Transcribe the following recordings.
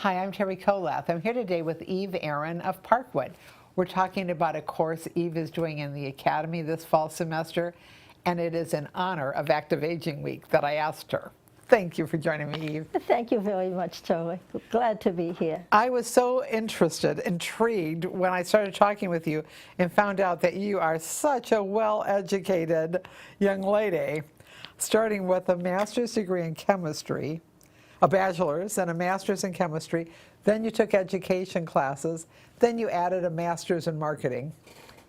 Hi, I'm Terry Kolath. I'm here today with Aron of Parkwood. We're talking about a course Eve is doing in the Academy this fall semester, and it is in honor of Active Aging Week that I asked her. Thank you for joining me, Eve. Thank you very much, Terry. Glad to be here. I was so intrigued when I started talking with you and found out that you are such a well-educated young lady, starting with a master's degree in chemistry, a bachelor's and a master's in chemistry. Then you took education classes. Then you added a master's in marketing.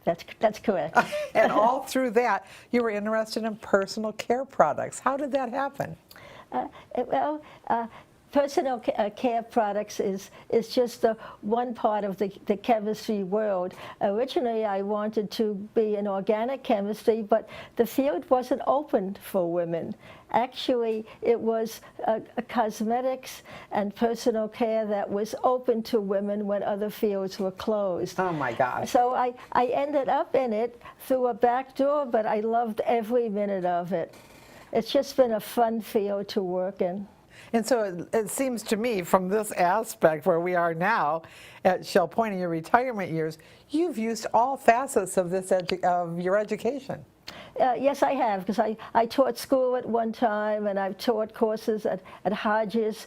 That's correct. And all through that, you were interested in personal care products. How did that happen? Personal care products is just one part of the chemistry world. Originally, I wanted to be in organic chemistry, but the field wasn't open for women. Actually, it was cosmetics and personal care that was open to women when other fields were closed. Oh my gosh. So I ended up in it through a back door, but I loved every minute of it. It's just been a fun field to work in. And so it seems to me, from this aspect where we are now at Shell Point in your retirement years, you've used all facets of of your education. Yes, I have, because I taught school at one time, and I've taught courses at Hodges.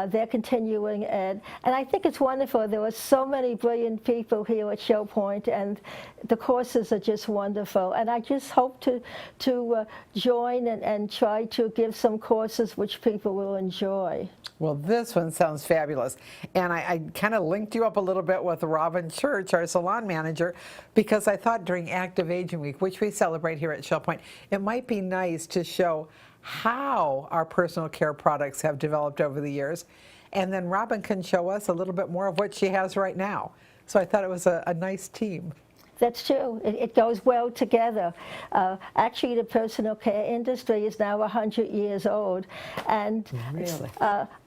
They're continuing ed. And I think it's wonderful. There are so many brilliant people here at Shell Point, and the courses are just wonderful. And I just hope to join and try to give some courses which people will enjoy. Well, this one sounds fabulous. And I kind of linked you up a little bit with Robin Church, our salon manager, because I thought during Active Aging Week, which we celebrate here at Shell Point, it might be nice to show how our personal care products have developed over the years. And then Robin can show us a little bit more of what she has right now. So I thought it was a nice team. That's true. It goes well together. Actually, the personal care industry is now 100 years old. And really?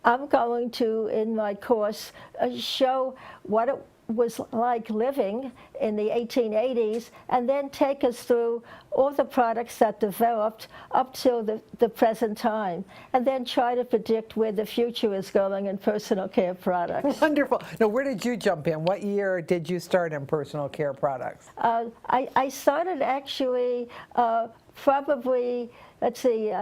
I'm going to, in my course, show what it was like living in the 1880s, and then take us through all the products that developed up till the present time, and then try to predict where the future is going in personal care products. Wonderful. Now, where did you jump in? What year did you start in personal care products? I started actually probably, let's see,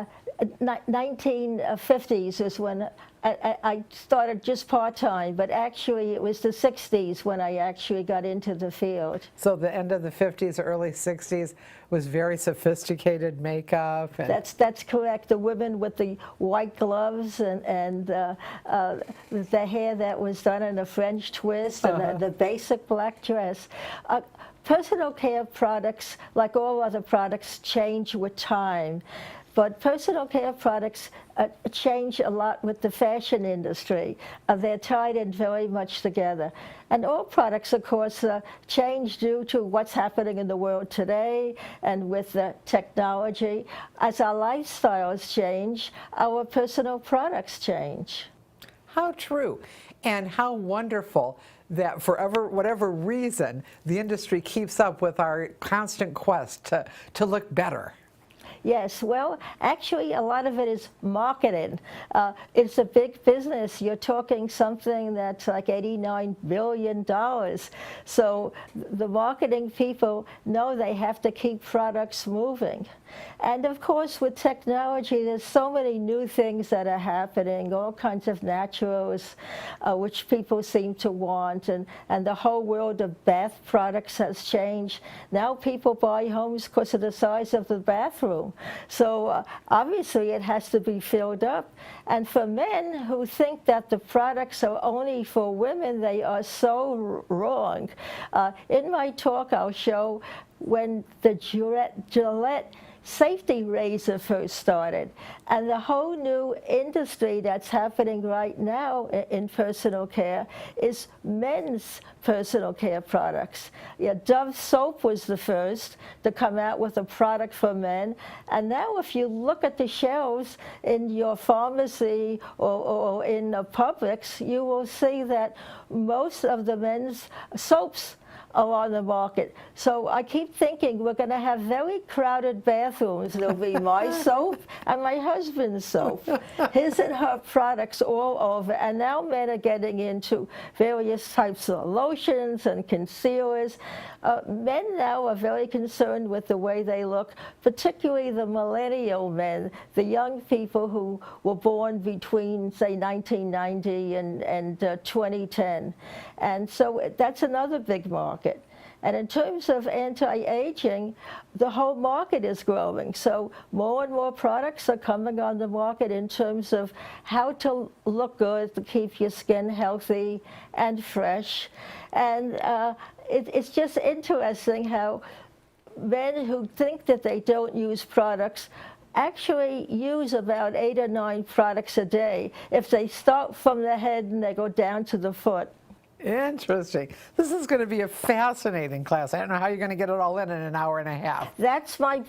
1950s is when I started just part-time, but actually it was the 60s when I actually got into the field. So the end of the 50s, early 60s was very sophisticated makeup. And that's correct. The women with the white gloves and the hair that was done in a French twist and the basic black dress. Personal care products, like all other products, change with time. But personal care products change a lot with the fashion industry. They're tied in very much together. And all products, of course, change due to what's happening in the world today and with technology. As our lifestyles change, our personal products change. How true, and how wonderful that for whatever reason, the industry keeps up with our constant quest to look better. Yes, well, actually, a lot of it is marketing. It's a big business. You're talking something that's like $89 billion. So the marketing people know they have to keep products moving. And of course, with technology, there's so many new things that are happening, all kinds of naturals, which people seem to want, and the whole world of bath products has changed. Now people buy homes because of the size of the bathroom. So obviously it has to be filled up. And for men who think that the products are only for women, they are so wrong. In my talk, I'll show when the Gillette safety razor first started, and the whole new industry that's happening right now in personal care is men's personal care products. Yeah, Dove soap was the first to come out with a product for men, and now if you look at the shelves in your pharmacy or in Publix, you will see that most of the men's soaps are on the market. So I keep thinking we're going to have very crowded bathrooms. There'll be my soap and my husband's soap, his and her products all over. And now men are getting into various types of lotions and concealers. Men now are very concerned with the way they look, particularly the millennial men, the young people who were born between, say, 1990 and 2010. And so that's another big market. And in terms of anti-aging, the whole market is growing. So more and more products are coming on the market in terms of how to look good, to keep your skin healthy and fresh. And it's just interesting how men who think that they don't use products actually use about 8 or 9 products a day if they start from the head and they go down to the foot. Interesting. This is going to be a fascinating class. I don't know how you're going to get it all in an hour and a half. That's my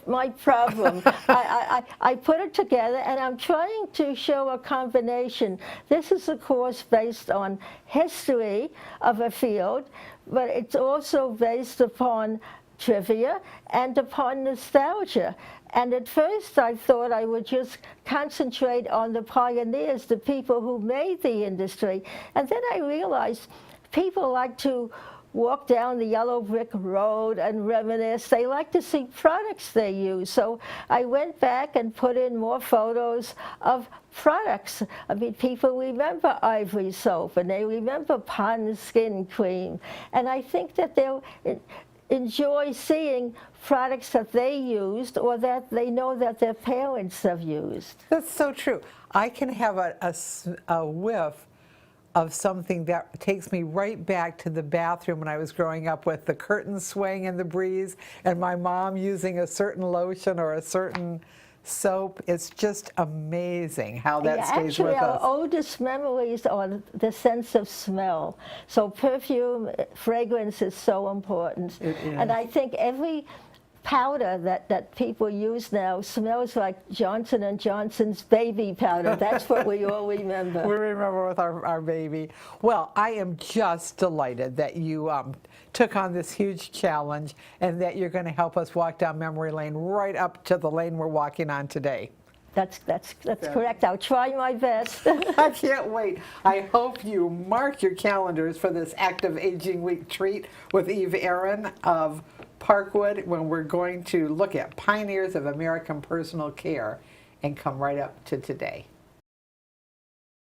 problem. I put it together, and I'm trying to show a combination. This is a course based on history of a field, but it's also based upon trivia and upon nostalgia. And at first I thought I would just concentrate on the pioneers, the people who made the industry. And then I realized people like to walk down the yellow brick road and reminisce. They like to see products they use. So I went back and put in more photos of products. I mean, people remember Ivory soap, and they remember Pond's skin cream. And I think that they'll enjoy seeing products that they used or that they know that their parents have used. That's so true. I can have a whiff of something that takes me right back to the bathroom when I was growing up, with the curtains swaying in the breeze and my mom using a certain lotion or a certain soap. It's just amazing how that stays with us. Actually, our oldest memories are the sense of smell. So perfume, fragrance is so important. It is. And I think every powder that people use now smells like Johnson & Johnson's baby powder. That's what we all remember. We remember with our baby. Well, I am just delighted that you took on this huge challenge and that you're going to help us walk down memory lane right up to the lane we're walking on today. That's correct. I'll try my best. I can't wait. I hope you mark your calendars for this Active Aging Week treat with Aron of Parkwood, when we're going to look at pioneers of American personal care and come right up to today.